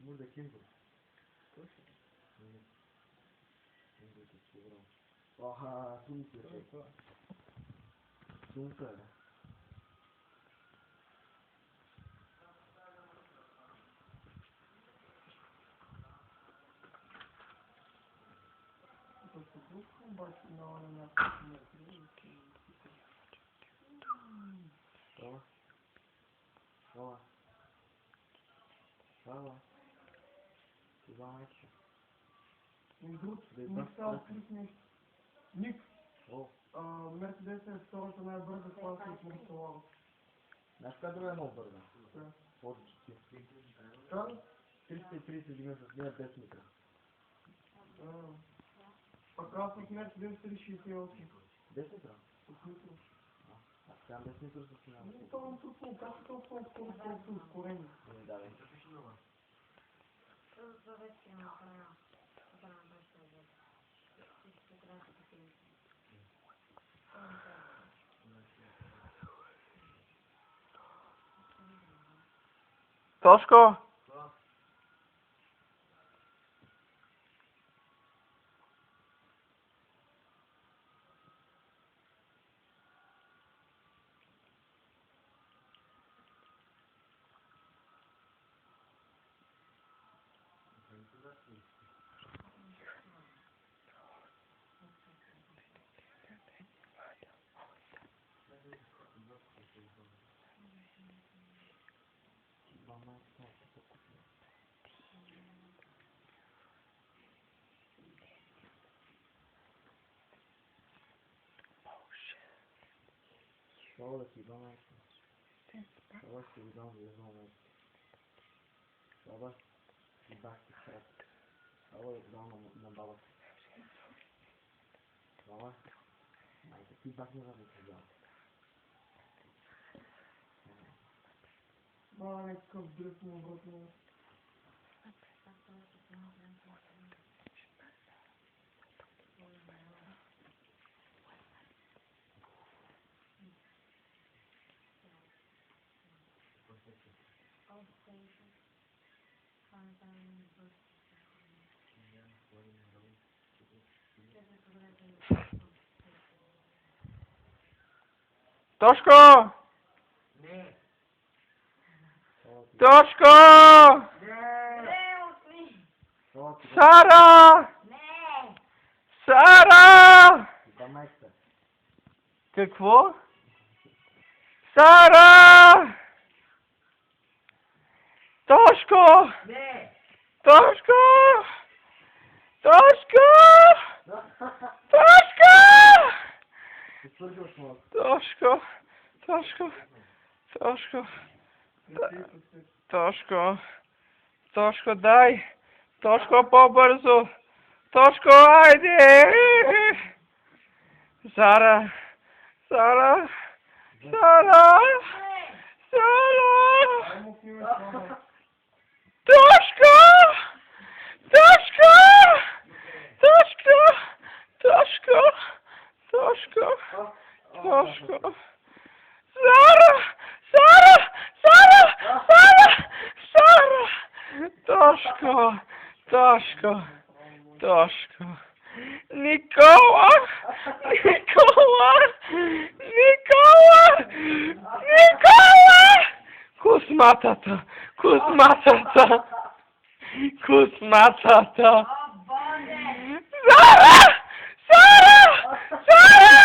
Може да е Кимбър. Кимбър е по-голям. Аха, сумка е. Сумка е. Става. Става. Става. Това майче. Не става плюс нещо. Ник, О, Мерцедес е втората най-бърза класа от Мурсалава. знаеш коя друга е много бърза? Да. От 330 дигна с нея 10 метра. Пък аз от Мерцедес 368. 10 метра? С микро. А сега 10 метра с нея. Това е толкова, как е толкова скоро, толкова ускорение? Да, бе. Тошко! Шоу да си иба майка. Шоу си идам за едно майка. Шоу си бах ти крат. Шоу е дал на баба си. Шоу майка ти бах не да се дал. Някакъв дръс на обратно. Тошко! Не! Тошко! Шоу ти Сара! Сара! иба майка. Какво? Сара! Тошко! Не! Тошко! Тошко! Тошко! Ти свършил с моят. Тошко! Тошко! Тошко! Тошко! Тошко, дай! Тошко, по-бързо! Тошко, айде! Сара! Сара! Сара! Сара! Аймо снимай това. Тошко! Тошко! Тошко! Тошко! Тошко! Тошко! Сара! Сара! Сара! Сара! Сара! Тошко! Тошко! Тошко! Никола! Никола! Никола! Никола! Косматата! Косматата! Косматата! Сара! Сара! Сара!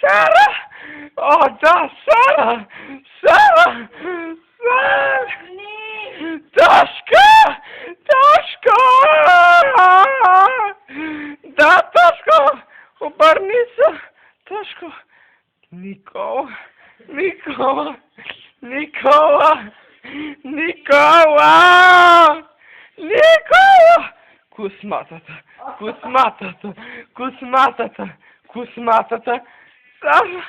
Сара! О, да, Сара! Сара! Сара! Тошко! Тошко! Да, Тошко! Обърни се! Тошко! Никола! Никола! Никола! Никола! Никола! Косматата! Косматата! Косматата! Косматата! Сара!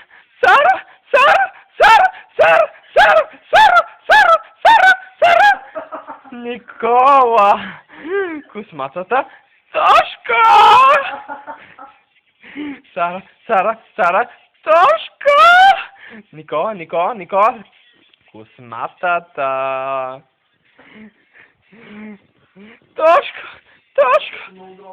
Сара! Сара! Сара! Сара! Сара! Сара! Сара! Сара! Сара! Никола! Косматата! Тошко! Сара! Сара! Сара! Тошко! Никола! Никола! Никола! Косматата! Toško, Toško,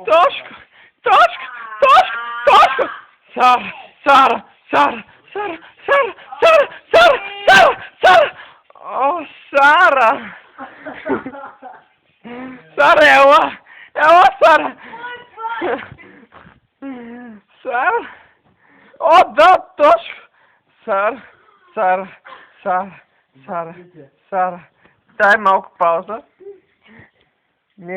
Toško, Toško, Toško, Toško! Sara, Sara, Sara, Sara, Sara, Sara, Sara, Sara, Sara! O, Sara! Sara, evo Sara! Sara! O, da, Toško! Sara, Sara, Sara, Sara, Sara. Daj malko pauza.